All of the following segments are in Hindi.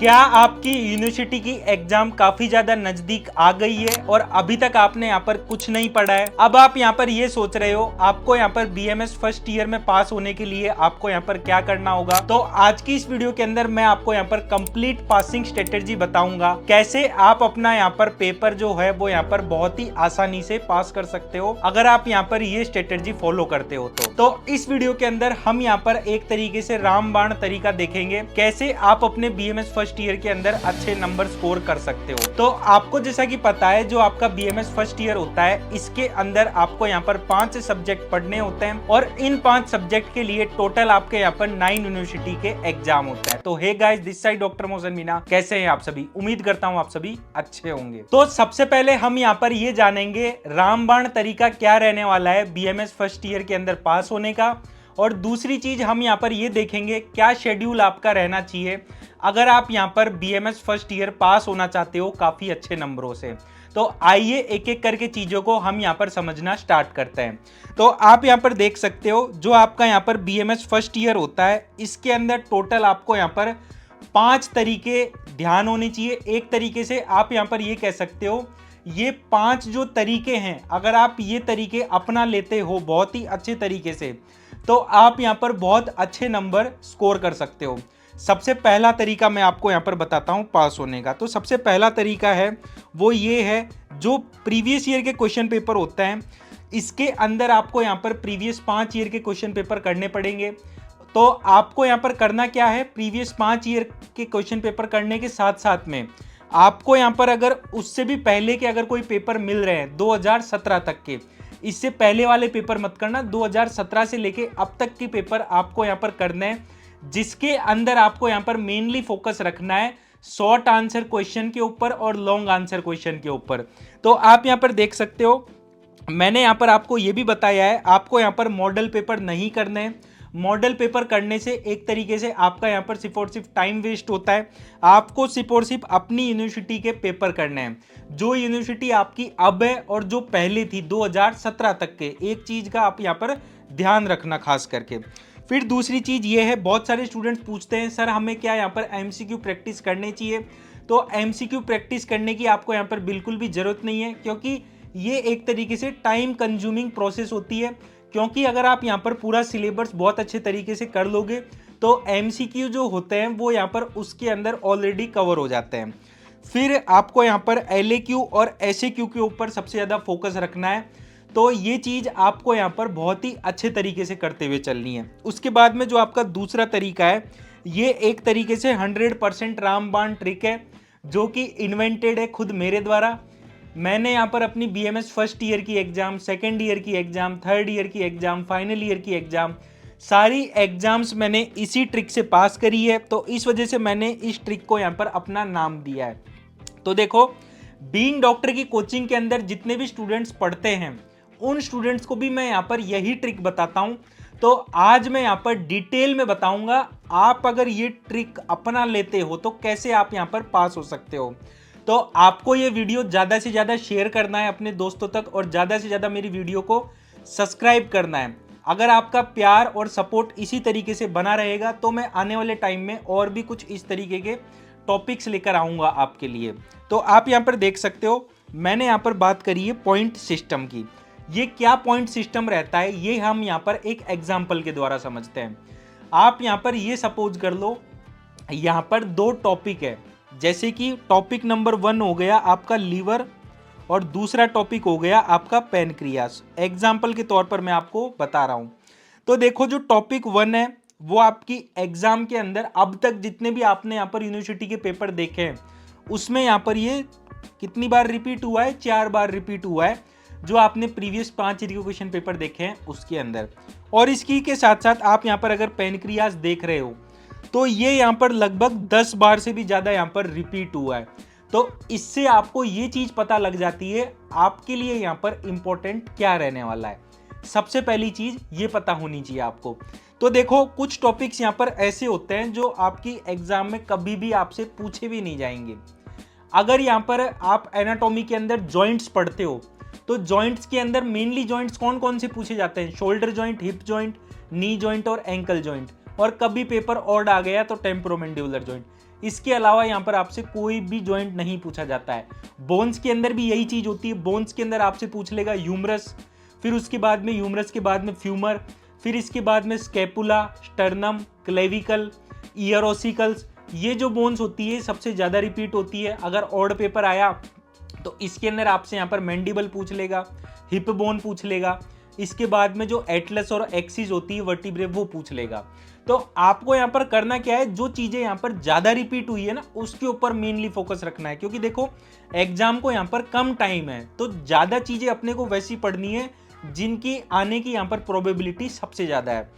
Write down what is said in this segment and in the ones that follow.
क्या आपकी यूनिवर्सिटी की एग्जाम काफी ज्यादा नजदीक आ गई है और अभी तक आपने यहाँ पर कुछ नहीं पढ़ा है? अब आप यहाँ पर ये सोच रहे हो आपको यहाँ पर बीएमएस फर्स्ट ईयर में पास होने के लिए आपको यहाँ पर क्या करना होगा। तो आज की इस वीडियो के अंदर मैं आपको यहाँ पर कंप्लीट पासिंग स्ट्रेटेजी बताऊंगा, कैसे आप अपना यहाँ पर पेपर जो है वो यहाँ पर बहुत ही आसानी से पास कर सकते हो अगर आप यहाँ पर ये स्ट्रेटेजी फॉलो करते हो। तो इस वीडियो के अंदर हम यहाँ पर एक तरीके से रामबाण तरीका देखेंगे, कैसे आप अपने बीएमएस फर्स्ट ईयर के अंदर अच्छे नंबर स्कोर कर सकते हो। तो आपको जैसा कि पता है जो आपका बीएमएस फर्स्ट ईयर होता है इसके अंदर आपको यहाँ पर 5 सब्जेक्ट पढ़ने होते हैं और इन 5 सब्जेक्ट के लिए टोटल आपके यहाँ पर 9 यूनिवर्सिटी के एग्जाम होते हैं। तो hey guys, this side doctor Mohsin Meena, कैसे हैं आप सभी? उम्मीद करता हूँ आप सभी अच्छे होंगे। तो सबसे पहले हम यहाँ पर ये जानेंगे रामबाण तरीका क्या रहने वाला है बीएमएस फर्स्ट ईयर के अंदर पास होने का, और दूसरी चीज हम यहाँ पर ये देखेंगे क्या शेड्यूल आपका रहना चाहिए अगर आप यहाँ पर बीएमएस फर्स्ट ईयर पास होना चाहते हो काफी अच्छे नंबरों से। तो आइए एक एक करके चीजों को हम यहाँ पर समझना स्टार्ट करते हैं। तो आप यहाँ पर देख सकते हो जो आपका यहाँ पर बीएमएस फर्स्ट ईयर होता है इसके अंदर टोटल आपको यहाँ पर 5 तरीके ध्यान होने चाहिए। एक तरीके से आप यहाँ पर ये कह सकते हो ये 5 जो तरीके हैं अगर आप ये तरीके अपना लेते हो बहुत ही अच्छे तरीके से तो आप यहाँ पर बहुत अच्छे नंबर स्कोर कर सकते हो। सबसे पहला तरीका मैं आपको यहाँ पर बताता हूँ पास होने का। तो सबसे पहला तरीका है वो ये है, जो प्रीवियस ईयर के क्वेश्चन पेपर होता है इसके अंदर आपको यहाँ पर प्रीवियस 5 ईयर के क्वेश्चन पेपर करने पड़ेंगे। तो आपको यहाँ पर करना क्या है, प्रीवियस 5 ईयर के क्वेश्चन पेपर करने के साथ साथ में आपको यहाँ पर अगर उससे भी पहले के अगर कोई पेपर मिल रहे हैं 2017 तक के, इससे पहले वाले पेपर मत करना, 2017 से लेके अब तक के पेपर आपको यहाँ पर करने हैं, जिसके अंदर आपको यहाँ पर मेनली फोकस रखना है शॉर्ट आंसर क्वेश्चन के ऊपर और लॉन्ग आंसर क्वेश्चन के ऊपर। तो आप यहाँ पर देख सकते हो मैंने यहाँ पर आपको ये भी बताया है आपको यहाँ पर मॉडल पेपर नहीं करने हैं। मॉडल पेपर करने से एक तरीके से आपका यहाँ पर सिर्फ और सिर्फ टाइम वेस्ट होता है। आपको सिर्फ और सिर्फ अपनी यूनिवर्सिटी के पेपर करने हैं, जो यूनिवर्सिटी आपकी अब है और जो पहले थी 2017 तक के। एक चीज का आप यहाँ पर ध्यान रखना खास करके। फिर दूसरी चीज ये है, बहुत सारे स्टूडेंट्स पूछते हैं सर हमें क्या यहाँ पर एमसीक्यू प्रैक्टिस करनी चाहिए। तो एमसीक्यू प्रैक्टिस करने की आपको यहाँ पर बिल्कुल भी जरूरत नहीं है, क्योंकि ये एक तरीके से टाइम कंज्यूमिंग प्रोसेस होती है। क्योंकि अगर आप यहाँ पर पूरा सिलेबस बहुत अच्छे तरीके से कर लोगे तो एमसीक्यू जो होते हैं वो यहाँ पर उसके अंदर ऑलरेडी कवर हो जाते हैं। फिर आपको यहाँ पर एलएक्यू और एसएक्यू के ऊपर सबसे ज़्यादा फोकस रखना है। तो ये चीज़ आपको यहाँ पर बहुत ही अच्छे तरीके से करते हुए चलनी है। उसके बाद में जो आपका दूसरा तरीका है ये एक तरीके से 100% रामबाण ट्रिक है, जो कि इन्वेंटेड है खुद मेरे द्वारा। मैंने यहाँ पर अपनी बीएमएस फर्स्ट ईयर की एग्जाम, सेकेंड ईयर की एग्जाम, थर्ड ईयर की एग्जाम, फाइनल ईयर की एग्जाम, सारी एग्जाम्स मैंने इसी ट्रिक से पास करी है। तो इस वजह से मैंने इस ट्रिक को यहाँ पर अपना नाम दिया है। तो देखो, बीइंग डॉक्टर की कोचिंग के अंदर जितने भी स्टूडेंट्स पढ़ते हैं उन स्टूडेंट्स को भी मैं यहाँ पर यही ट्रिक बताता हूँ। तो आज मैं यहाँ पर डिटेल में बताऊंगा आप अगर ये ट्रिक अपना लेते हो तो कैसे आप यहाँ पर पास हो सकते हो। तो आपको ये वीडियो ज़्यादा से ज़्यादा शेयर करना है अपने दोस्तों तक और ज़्यादा से ज़्यादा मेरी वीडियो को सब्सक्राइब करना है। अगर आपका प्यार और सपोर्ट इसी तरीके से बना रहेगा तो मैं आने वाले टाइम में और भी कुछ इस तरीके के टॉपिक्स लेकर आऊँगा आपके लिए। तो आप यहाँ पर देख सकते हो मैंने यहाँ पर बात करी है पॉइंट सिस्टम की। ये क्या पॉइंट सिस्टम रहता है ये हम यहाँ पर एक एग्जाम्पल के द्वारा समझते हैं। आप यहाँ पर ये सपोज कर लो यहाँ पर 2 टॉपिक है, जैसे कि टॉपिक नंबर 1 हो गया आपका लीवर और दूसरा टॉपिक हो गया आपका पैनक्रियास। एग्जाम्पल के तौर पर मैं आपको बता रहा हूँ। तो देखो जो टॉपिक 1 है वो आपकी एग्जाम के अंदर अब तक जितने भी आपने यहाँ पर यूनिवर्सिटी के पेपर देखे हैं उसमें यहाँ पर ये कितनी बार रिपीट हुआ है, 4 बार रिपीट हुआ है, जो आपने प्रीवियस 5 ईयर के क्वेश्चन पेपर देखे हैं उसके अंदर। और इसकी के साथ साथ आप यहाँ पर अगर पैनक्रियास देख रहे हो तो ये यहाँ पर लगभग 10 बार से भी ज़्यादा यहाँ पर रिपीट हुआ है। तो इससे आपको ये चीज़ पता लग जाती है आपके लिए यहाँ पर इम्पोर्टेंट क्या रहने वाला है। सबसे पहली चीज़ ये पता होनी चाहिए आपको। तो देखो कुछ टॉपिक्स यहाँ पर ऐसे होते हैं जो आपकी एग्जाम में कभी भी आपसे पूछे भी नहीं जाएंगे। अगर यहाँ पर आप एनाटॉमी के अंदर जॉइंट्स पढ़ते हो तो जॉइंट्स के अंदर मेनली जॉइंट्स कौन कौन से पूछे जाते हैं, shoulder joint, hip joint, knee joint और एंकल जॉइंट। और कभी पेपर ऑड आ गया तो टेम्पोरोमैंडिबुलर जॉइंट। इसके अलावा यहाँ पर आपसे कोई भी जॉइंट नहीं पूछा जाता है। बोन्स के अंदर भी यही चीज होती है, बोन्स के अंदर आपसे पूछ लेगा ह्यूमरस, फिर उसके बाद में ह्यूमरस के बाद में फ्यूमर, फिर इसके बाद में scapula, sternum, clavicle, year ossicles. ये जो बोन्स होती है सबसे ज्यादा रिपीट होती है। अगर ऑड पेपर आया तो इसके अंदर आपसे यहाँ पर मैंडिबल पूछ लेगा, हिप बोन पूछ लेगा, इसके बाद में जो एटलस और एक्सिस होती है वर्टिब्रे वो पूछ लेगा। तो आपको यहाँ पर करना क्या है, जो चीजें यहाँ पर ज्यादा रिपीट हुई है ना उसके ऊपर मेनली फोकस रखना है, क्योंकि देखो एग्जाम को यहाँ पर कम टाइम है तो ज्यादा चीजें अपने को वैसी पढ़नी है जिनकी आने की यहाँ पर प्रोबेबिलिटी सबसे ज्यादा है।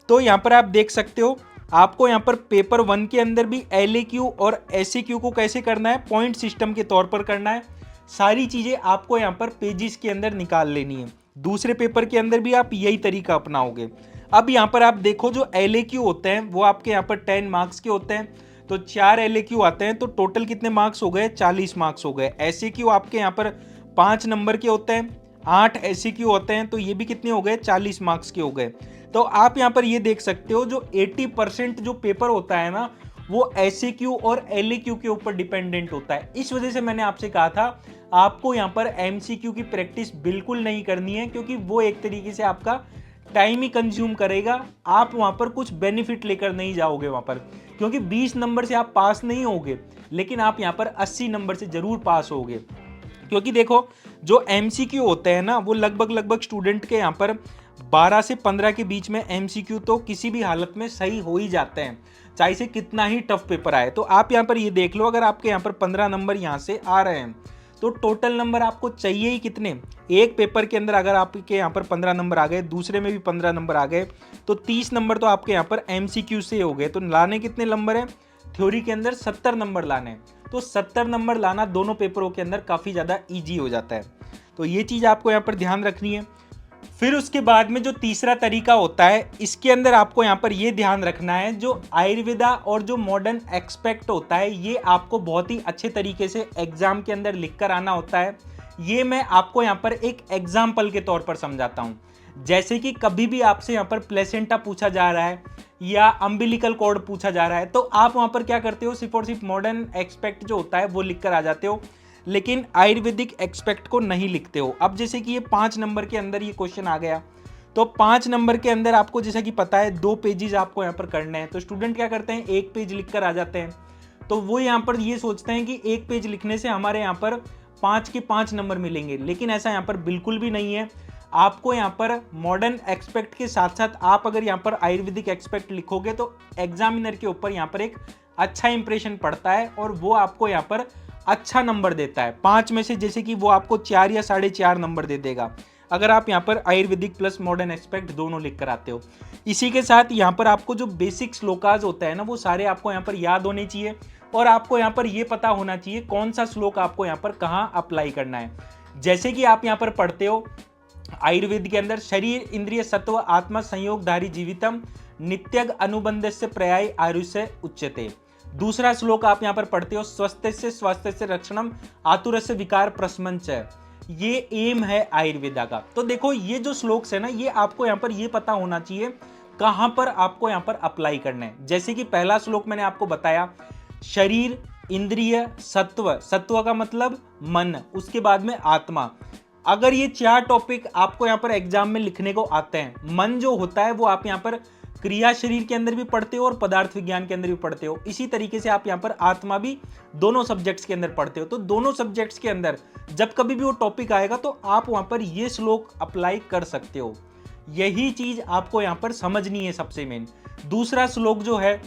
तो यहाँ पर आप देख सकते हो आपको यहाँ पर पेपर 1 के अंदर भी LAQ और SAQ को कैसे करना है, पॉइंट सिस्टम के तौर पर करना है। सारी चीजें आपको यहाँ पर पेजेस के अंदर निकाल लेनी है। दूसरे पेपर के अंदर भी आप यही तरीका अपनाओगे। अब यहाँ पर आप देखो जो LAQ होते हैं वो आपके यहाँ पर 10 मार्क्स के होते हैं, तो 4 LAQ आते हैं तो टोटल कितने मार्क्स हो गए, 40 मार्क्स हो गए। SAQ आपके यहाँ पर 5 नंबर के होते हैं, 8 SAQ होते हैं तो ये भी कितने हो गए, 40 मार्क्स के हो गए। तो आप यहाँ पर ये देख सकते हो जो 80% जो पेपर होता है ना वो SAQ और LAQ के ऊपर डिपेंडेंट होता है। इस वजह से मैंने आपसे कहा था आपको यहाँ पर MCQ की प्रैक्टिस बिल्कुल नहीं करनी है, क्योंकि वो एक तरीके से आपका टाइम ही कंज्यूम करेगा। आप वहां पर कुछ बेनिफिट लेकर नहीं जाओगे वहां पर, क्योंकि 20 नंबर से आप पास नहीं होगे, लेकिन आप यहाँ पर 80 नंबर से जरूर पास होगे। क्योंकि देखो जो MCQ होते हैं ना वो लगभग स्टूडेंट के यहाँ पर 12 से 15 के बीच में MCQ तो किसी भी हालत में सही हो ही जाते हैं, चाहे से कितना ही टफ पेपर आए। तो आप यहाँ पर ये देख लो, अगर आपके यहाँ पर 15 नंबर यहाँ से आ रहे हैं तो टोटल नंबर आपको चाहिए ही कितने, एक पेपर के अंदर अगर आपके यहाँ पर 15 नंबर आ गए, दूसरे में भी 15 नंबर आ गए, तो 30 नंबर तो आपके यहाँ पर MCQ से हो गए। तो लाने कितने नंबर है, थ्योरी के अंदर 70 नंबर लाने, तो 70 नंबर लाना दोनों पेपरों के अंदर काफ़ी ज़्यादा ईजी हो जाता है। तो ये चीज़ आपको यहाँ पर ध्यान रखनी है। फिर उसके बाद में जो तीसरा तरीका होता है, इसके अंदर आपको यहाँ पर ये ध्यान रखना है, जो आयुर्वेदा और जो मॉडर्न एक्सपेक्ट होता है ये आपको बहुत ही अच्छे तरीके से एग्जाम के अंदर लिख कर आना होता है। ये मैं आपको यहाँ पर एक एग्जाम्पल के तौर पर समझाता हूँ। जैसे कि कभी भी आपसे यहाँ पर प्लेसेंटा पूछा जा रहा है या अम्बिलिकल कॉर्ड पूछा जा रहा है, तो आप वहाँ पर क्या करते हो, सिर्फ और सिर्फ मॉडर्न एक्सपेक्ट जो होता है वो लिख कर आ जाते हो, लेकिन आयुर्वेदिक एक्सपेक्ट को नहीं लिखते हो। अब जैसे कि ये 5 नंबर के अंदर ये क्वेश्चन आ गया, तो 5 नंबर के अंदर आपको जैसा कि पता है 2 पेजेस आपको यहाँ पर करने हैं, तो स्टूडेंट क्या करते हैं, 1 पेज लिख कर आ जाते हैं। तो वो यहाँ पर ये सोचते हैं कि 1 पेज लिखने से हमारे यहाँ पर 5 के 5 नंबर मिलेंगे, लेकिन ऐसा यहाँ पर बिल्कुल भी नहीं है। आपको यहाँ पर मॉडर्न एक्सपेक्ट के साथ साथ आप अगर यहाँ पर आयुर्वेदिक एक्सपेक्ट लिखोगे तो एग्जामिनर के ऊपर यहाँ पर एक अच्छा इंप्रेशन पड़ता है और वो आपको यहाँ पर अच्छा नंबर देता है। 5 में से जैसे कि वो आपको 4 या 4.5 नंबर दे देगा अगर आप यहाँ पर आयुर्वेदिक प्लस मॉडर्न एक्सपेक्ट दोनों लिख कर आते हो। इसी के साथ यहाँ पर आपको जो बेसिक श्लोकाज होता है ना वो सारे आपको यहाँ पर याद होने चाहिए, और आपको यहाँ पर ये पता होना चाहिए कौन सा श्लोक आपको यहाँ पर कहाँ अप्लाई करना है। जैसे कि आप यहाँ पर पढ़ते हो आयुर्वेद के अंदर, शरीर इंद्रिय सत्व आत्मा संयोगधारी जीवितम नित्यग अनुबंधस्य प्रयाय आयुष्य उच्यते। दूसरा श्लोक आप यहाँ पर पढ़ते हो, स्वस्थस्य स्वास्थ्य रक्षणम आतुरस्य विकार प्रशमंच। ये एम है आयुर्वेदा का। तो देखो ये जो श्लोक है ना ये आपको यहाँ पर ये पता होना चाहिए कहां पर आपको यहाँ पर अप्लाई करना है। जैसे कि पहला श्लोक मैंने आपको बताया, शरीर इंद्रिय सत्व, सत्व का मतलब मन, उसके बाद में आत्मा। अगर ये 4 टॉपिक आपको यहाँ पर एग्जाम में लिखने को आते हैं, मन जो होता है वो आप यहाँ पर क्रिया शरीर के अंदर भी पढ़ते हो और पदार्थ विज्ञान के अंदर भी पढ़ते हो, इसी तरीके से आप यहाँ पर आत्मा भी दोनों सब्जेक्ट्स के अंदर पढ़ते हो। तो दोनों सब्जेक्ट्स के अंदर जब कभी भी वो टॉपिक आएगा तो आप वहां पर ये श्लोक अप्लाई कर सकते हो। यही चीज आपको यहाँ पर समझनी है सबसे मेन। दूसरा श्लोक जो है,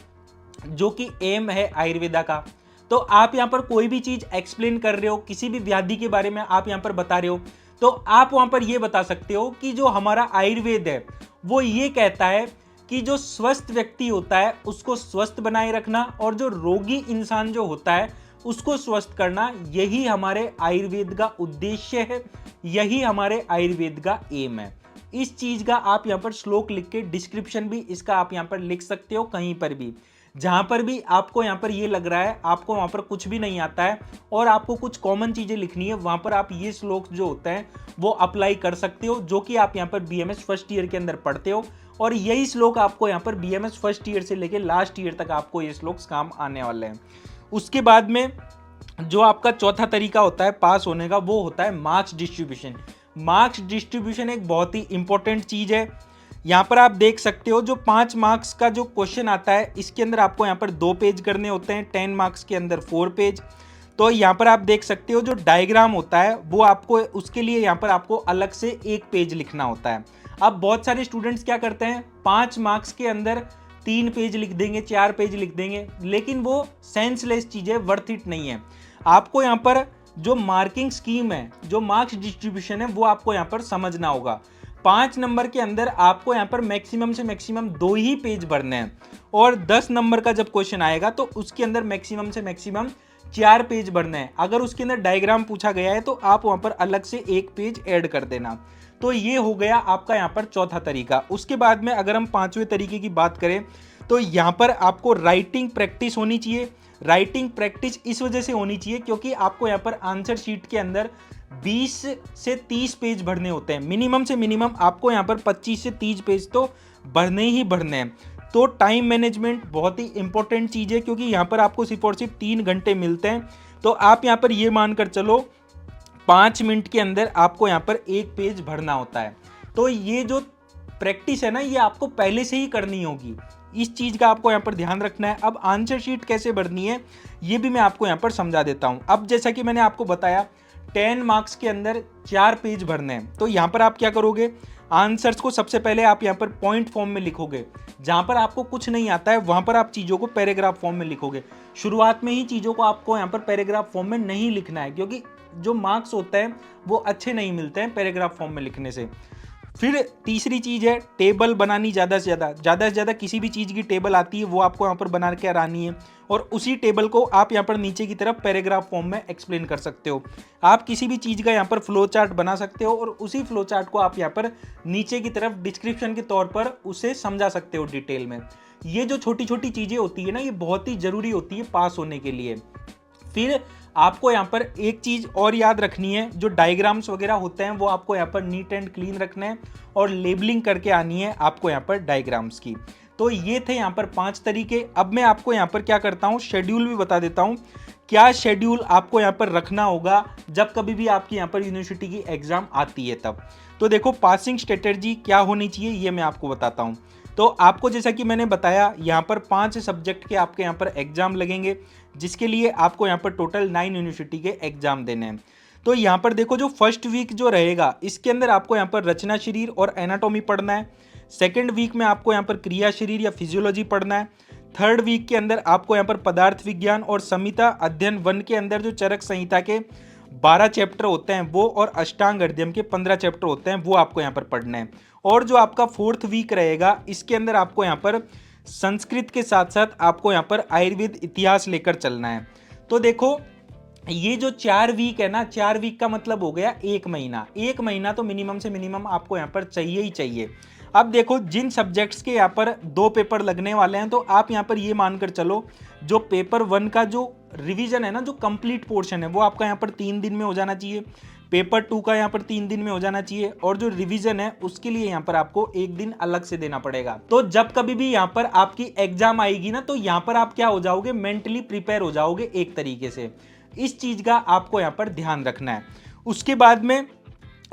जो कि एम है आयुर्वेदा का, तो आप यहाँ पर कोई भी चीज एक्सप्लेन कर रहे हो, किसी भी व्याधि के बारे में आप यहाँ पर बता रहे हो, तो आप वहां पर ये बता सकते हो कि जो हमारा आयुर्वेद है वो ये कहता है कि जो स्वस्थ व्यक्ति होता है उसको स्वस्थ बनाए रखना और जो रोगी इंसान जो होता है उसको स्वस्थ करना, यही हमारे आयुर्वेद का उद्देश्य है, यही हमारे आयुर्वेद का एम है। इस चीज का आप यहाँ पर श्लोक लिख के डिस्क्रिप्शन भी इसका आप यहाँ पर लिख सकते हो, कहीं पर भी जहां पर भी आपको यहाँ पर ये लग रहा है आपको वहां पर कुछ भी नहीं आता है और आपको कुछ कॉमन चीजें लिखनी है, वहां पर आप ये श्लोक जो होते हैं वो अप्लाई कर सकते हो, जो कि आप यहाँ पर BMS फर्स्ट ईयर के अंदर पढ़ते हो और यही श्लोक आपको यहाँ पर BMS फर्स्ट ईयर से लेके लास्ट ईयर तक आपको ये श्लोक काम आने वाले हैं। उसके बाद में जो आपका चौथा तरीका होता है पास होने का, वो होता है मार्क्स डिस्ट्रीब्यूशन। मार्क्स डिस्ट्रीब्यूशन एक बहुत ही इंपॉर्टेंट चीज है। यहाँ पर आप देख सकते हो जो 5 मार्क्स का जो क्वेश्चन आता है, इसके अंदर आपको यहाँ पर 2 पेज करने होते हैं, 10 मार्क्स के अंदर 4 पेज। तो यहाँ पर आप देख सकते हो जो डायग्राम होता है वो आपको, उसके लिए यहाँ पर आपको अलग से 1 पेज लिखना होता है। अब बहुत सारे स्टूडेंट्स क्या करते हैं, 5 मार्क्स के अंदर 3 पेज लिख देंगे, 4 पेज लिख देंगे, लेकिन वो सेंसलेस चीजें, वर्थ इट नहीं है। आपको यहाँ पर जो मार्किंग स्कीम है, जो मार्क्स डिस्ट्रीब्यूशन है, वो आपको यहाँ पर समझना होगा। 5 नंबर के अंदर आपको यहाँ पर मैक्सिमम से मैक्सिमम 2 ही पेज भरने हैं, और 10 नंबर का जब क्वेश्चन आएगा तो उसके अंदर मैक्सिमम से मैक्सिमम 4 पेज भरने हैं। अगर उसके अंदर डायग्राम पूछा गया है तो आप वहां पर अलग से 1 पेज ऐड कर देना। तो ये हो गया आपका यहाँ पर चौथा तरीका। उसके बाद में अगर हम 5वें तरीके की बात करें तो यहाँ पर आपको राइटिंग प्रैक्टिस होनी चाहिए। राइटिंग प्रैक्टिस इस वजह से होनी चाहिए क्योंकि आपको यहाँ पर आंसर शीट के अंदर 20 से 30 पेज भरने होते हैं। मिनिमम से मिनिमम आपको यहाँ पर 25 से 30 पेज तो भरने ही भरने हैं। तो टाइम मैनेजमेंट बहुत ही इंपॉर्टेंट चीज़ है, क्योंकि यहाँ पर आपको सिर्फ और सिर्फ 3 घंटे मिलते हैं। तो आप यहाँ पर ये मानकर चलो 5 मिनट के अंदर आपको यहाँ पर 1 पेज भरना होता है। तो ये जो प्रैक्टिस है ना, ये आपको पहले से ही करनी होगी। इस चीज़ का आपको यहाँ पर ध्यान रखना है। अब आंसर शीट कैसे भरनी है ये भी मैं आपको यहाँ पर समझा देता हूँ। अब जैसा कि मैंने आपको बताया 10 मार्क्स के अंदर 4 पेज भरने हैं। तो यहाँ पर आप क्या करोगे, आंसर्स को सबसे पहले आप यहाँ पर पॉइंट फॉर्म में लिखोगे। जहाँ पर आपको कुछ नहीं आता है वहाँ पर आप चीज़ों को पैराग्राफ फॉर्म में लिखोगे। शुरुआत में ही चीज़ों को आपको यहाँ पर पैराग्राफ फॉर्म में नहीं लिखना है, क्योंकि जो मार्क्स होते हैं वो अच्छे नहीं मिलते हैं पैराग्राफ फॉर्म में लिखने से। फिर तीसरी चीज़ है टेबल बनानी। ज़्यादा से ज़्यादा किसी भी चीज़ की टेबल आती है वो आपको यहाँ पर बना के आनी है, और उसी टेबल को आप यहाँ पर नीचे की तरफ पैराग्राफ फॉर्म में एक्सप्लेन कर सकते हो। आप किसी भी चीज़ का यहाँ पर फ्लो चार्ट बना सकते हो, और उसी फ्लो चार्ट को आप यहाँ पर नीचे की तरफ डिस्क्रिप्शन के तौर पर उसे समझा सकते हो डिटेल में। ये जो छोटी छोटी चीज़ें होती है ना, ये बहुत ही ज़रूरी होती है पास होने के लिए। फिर आपको यहाँ पर एक चीज़ और याद रखनी है, जो डायग्राम्स वगैरह होते हैं वो आपको यहाँ पर नीट एंड क्लीन रखना है, और लेबलिंग करके आनी है आपको यहाँ पर डायग्राम्स की। तो ये थे यहाँ पर 5 तरीके। अब मैं आपको यहाँ पर क्या करता हूँ, शेड्यूल भी बता देता हूँ। क्या शेड्यूल आपको यहाँ पर रखना होगा जब कभी भी आपकी यहाँ पर यूनिवर्सिटी की एग्जाम आती है तब। तो देखो पासिंग स्ट्रेटेजी क्या होनी चाहिए ये मैं आपको बताता हूँ। तो आपको जैसा कि मैंने बताया यहाँ पर 5 सब्जेक्ट के आपके यहाँ पर एग्जाम लगेंगे, जिसके लिए आपको यहाँ पर टोटल 9 यूनिवर्सिटी के एग्जाम देने हैं। तो यहाँ पर देखो जो फर्स्ट वीक जो रहेगा इसके अंदर आपको यहाँ पर रचना शरीर और एनाटॉमी पढ़ना है। सेकेंड वीक में आपको यहाँ पर क्रिया शरीर या फिजियोलॉजी पढ़ना है। थर्ड वीक के अंदर आपको यहाँ पर पदार्थ विज्ञान और संहिता अध्ययन 1 के अंदर जो चरक संहिता के 12 चैप्टर होते हैं वो, और अष्टांग हृदयम के 15 चैप्टर होते हैं वो आपको यहाँ पर पढ़ने हैं। और जो आपका फोर्थ वीक रहेगा इसके अंदर आपको यहाँ पर संस्कृत के साथ साथ आपको यहाँ पर आयुर्वेद इतिहास लेकर चलना है। तो देखो ये जो 4 वीक है ना, 4 वीक का मतलब हो गया 1 महीना। 1 महीना तो मिनिमम से मिनिमम आपको यहाँ पर चाहिए ही चाहिए। अब देखो जिन सब्जेक्ट्स के यहाँ पर 2 पेपर लगने वाले हैं, तो आप यहाँ पर ये मानकर चलो जो पेपर 1 का जो रिवीजन है ना, जो कंप्लीट पोर्शन है वो आपका यहाँ पर 3 दिन में हो जाना चाहिए। पेपर 2 का यहाँ पर 3 दिन में हो जाना चाहिए, और जो रिवीजन है उसके लिए यहाँ पर आपको 1 दिन अलग से देना पड़ेगा। तो जब कभी भी यहाँ पर आपकी एग्जाम आएगी ना, तो यहाँ पर आप क्या हो जाओगे, मेंटली प्रिपेयर हो जाओगे एक तरीके से। इस चीज का आपको यहाँ पर ध्यान रखना है। उसके बाद में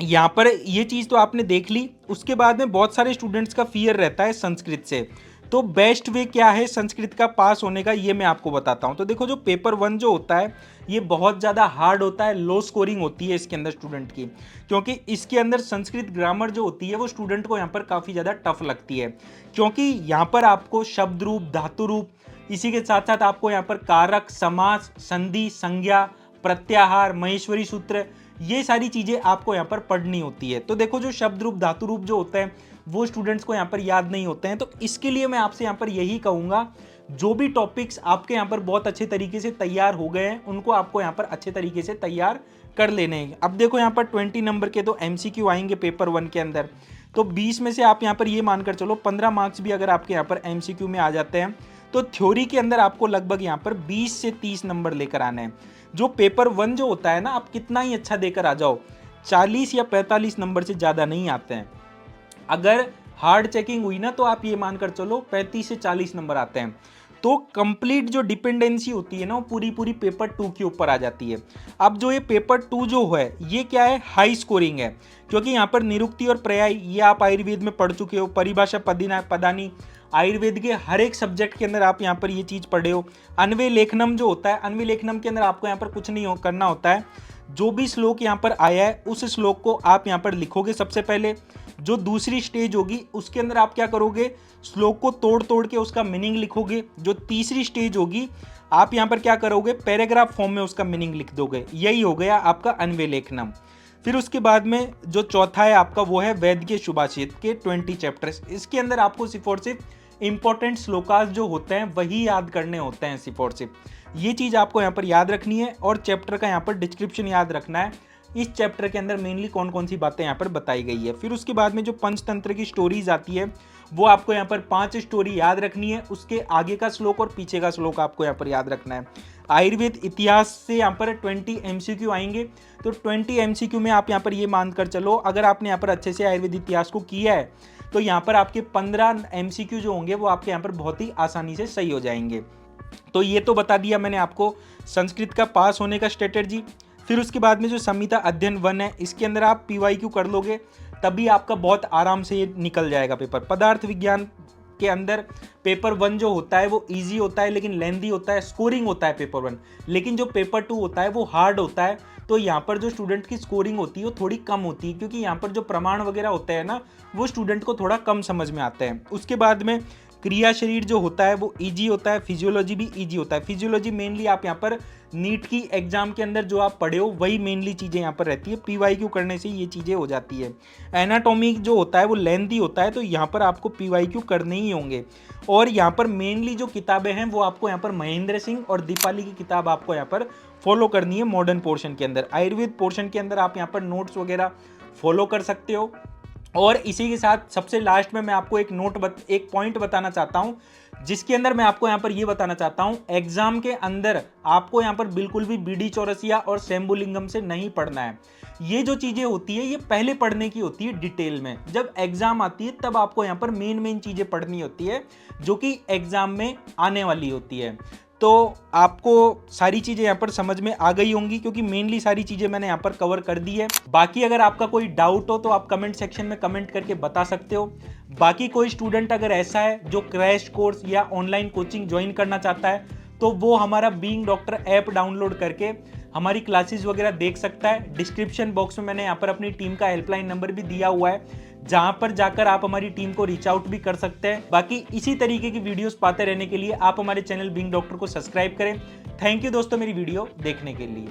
यहाँ पर ये चीज तो आपने देख ली। उसके बाद में बहुत सारे स्टूडेंट्स का फियर रहता है संस्कृत से। तो बेस्ट वे क्या है संस्कृत का पास होने का, ये मैं आपको बताता हूँ। तो देखो जो पेपर 1 जो होता है ये बहुत ज़्यादा हार्ड होता है, लो स्कोरिंग होती है इसके अंदर स्टूडेंट की, क्योंकि इसके अंदर संस्कृत ग्रामर जो होती है वो स्टूडेंट को यहाँ पर काफ़ी ज़्यादा टफ लगती है, क्योंकि यहाँ पर आपको शब्द रूप, धातु रूप, इसी के साथ साथ आपको यहाँ पर कारक, समास, संधि, संज्ञा, प्रत्याहार, महेश्वरी सूत्र, ये सारी चीज़ें आपको यहाँ पर पढ़नी होती है। तो देखो जो शब्द रूप, धातु रूप जो होते हैं वो स्टूडेंट्स को यहाँ पर याद नहीं होते हैं। तो इसके लिए मैं आपसे यहाँ पर यही कहूँगा, जो भी टॉपिक्स आपके यहाँ पर बहुत अच्छे तरीके से तैयार हो गए हैं उनको आपको यहाँ पर अच्छे तरीके से तैयार कर लेने हैं। अब देखो यहाँ पर 20 नंबर के तो MCQ आएंगे पेपर 1 के अंदर। तो 20 में से आप यहाँ पर ये मानकर चलो 15 मार्क्स भी अगर आपके यहाँ पर MCQ में आ जाते हैं, तो थ्योरी के अंदर आपको लगभग यहाँ पर 20 से 30 नंबर लेकर आने हैं। जो पेपर 1 जो होता है ना, आप कितना ही अच्छा देकर आ जाओ, 40 या 45 नंबर से ज़्यादा नहीं आते हैं। अगर हार्ड चेकिंग हुई ना तो आप ये मानकर चलो 35 से 40 नंबर आते हैं। तो कंप्लीट जो डिपेंडेंसी होती है ना वो पूरी पूरी पेपर 2 के ऊपर आ जाती है। अब जो ये पेपर 2 जो है ये क्या है, हाई स्कोरिंग है, क्योंकि यहाँ पर निरुक्ति और पर्याय ये आप आयुर्वेद में पढ़ चुके हो, परिभाषा पदानी आयुर्वेद के हर एक सब्जेक्ट के अंदर आप यहाँ पर ये चीज पढ़े हो। अन्वय लेखनम जो होता है, अन्वय लेखनम के अंदर आपको यहाँ पर कुछ नहीं करना होता है, जो भी श्लोक यहाँ पर आया है उस श्लोक को आप यहाँ पर लिखोगे सबसे पहले। जो दूसरी स्टेज होगी उसके अंदर आप क्या करोगे, श्लोक को तोड़ तोड़ के उसका मीनिंग लिखोगे। जो तीसरी स्टेज होगी आप यहाँ पर क्या करोगे, पैराग्राफ फॉर्म में उसका मीनिंग लिख दोगे। यही हो गया आपका अन्वय लेखनम। फिर उसके बाद में जो चौथा है आपका वो है वेद के सुभाषित के 20 चैप्टर्स। इसके अंदर आपको सिर्फ और सिर्फ इंपॉर्टेंट श्लोकास जो होते हैं वही याद करने होते हैं सिर्फ और सिर्फ। ये चीज आपको यहाँ पर याद रखनी है और चैप्टर का यहाँ पर डिस्क्रिप्शन याद रखना है। इस चैप्टर के अंदर मेनली कौन कौन सी बातें यहाँ पर बताई गई है। फिर उसके बाद में जो पंचतंत्र की स्टोरीज आती है वो आपको यहाँ पर 5 स्टोरी याद रखनी है। उसके आगे का श्लोक और पीछे का श्लोक आपको यहाँ पर याद रखना है। आयुर्वेद इतिहास से यहाँ पर 20 MCQ आएंगे, तो 20 MCQ में आप यहाँ पर ये मानकर चलो अगर आपने यहाँ पर अच्छे से आयुर्वेद इतिहास को किया है तो यहाँ पर आपके 15 MCQ जो होंगे वो आपके यहाँ पर बहुत ही आसानी से सही हो जाएंगे। तो ये तो बता दिया मैंने आपको संस्कृत का पास होने का स्ट्रेटेजी। फिर उसके बाद में जो संहिता अध्ययन 1 है इसके अंदर आप PYQ कर लोगे तभी आपका बहुत आराम से ये निकल जाएगा पेपर। पदार्थ विज्ञान के अंदर पेपर 1 जो होता है वो इजी होता है लेकिन लेंदी होता है, स्कोरिंग होता है पेपर 1, लेकिन जो पेपर 2 होता है वो हार्ड होता है। तो यहाँ पर जो स्टूडेंट की स्कोरिंग होती है वो थोड़ी कम होती है, क्योंकि यहाँ पर जो प्रमाण वगैरह होते हैं ना वो स्टूडेंट को थोड़ा कम समझ में आते हैं। उसके बाद में क्रिया शरीर जो होता है वो इजी होता है, फिजियोलॉजी भी इजी होता है। फिजियोलॉजी मेनली आप यहाँ पर नीट की एग्जाम के अंदर जो आप पढ़े हो वही मेनली चीज़ें यहाँ पर रहती है, PYQ करने से ये चीज़ें हो जाती है। एनाटॉमी जो होता है वो लेंथी होता है, तो यहाँ पर आपको PYQ करने ही होंगे। और यहाँ पर मेनली जो किताबें हैं वो आपको यहाँ पर महेंद्र सिंह और दीपाली की किताब आपको यहाँ पर फॉलो करनी है। मॉडर्न पोर्शन के अंदर, आयुर्वेद पोर्शन के अंदर आप यहाँ पर नोट्स वगैरह फॉलो कर सकते हो। और इसी के साथ सबसे लास्ट में मैं आपको एक पॉइंट बताना चाहता हूं, जिसके अंदर मैं आपको यहाँ पर ये बताना चाहता हूं, एग्जाम के अंदर आपको यहाँ पर बिल्कुल भी बीडी चौरसिया और शंभुलिंगम से नहीं पढ़ना है। ये जो चीजें होती है ये पहले पढ़ने की होती है डिटेल में, जब एग्जाम आती है तब आपको यहाँ पर मेन चीजें पढ़नी होती है जो कि एग्जाम में आने वाली होती है। तो आपको सारी चीज़ें यहाँ पर समझ में आ गई होंगी, क्योंकि मेनली सारी चीज़ें मैंने यहाँ पर कवर कर दी है। बाकी अगर आपका कोई डाउट हो तो आप कमेंट सेक्शन में कमेंट करके बता सकते हो। बाकी कोई स्टूडेंट अगर ऐसा है जो क्रैश कोर्स या ऑनलाइन कोचिंग ज्वाइन करना चाहता है तो वो हमारा बीइंग डॉक्टर ऐप डाउनलोड करके हमारी क्लासेस वगैरह देख सकता है। डिस्क्रिप्शन बॉक्स में मैंने यहाँ पर अपनी टीम का हेल्पलाइन नंबर भी दिया हुआ है, जहां पर जाकर आप हमारी टीम को रीच आउट भी कर सकते हैं। बाकी इसी तरीके की वीडियोस पाते रहने के लिए आप हमारे चैनल बीइंग डॉक्टर को सब्सक्राइब करें। थैंक यू दोस्तों मेरी वीडियो देखने के लिए।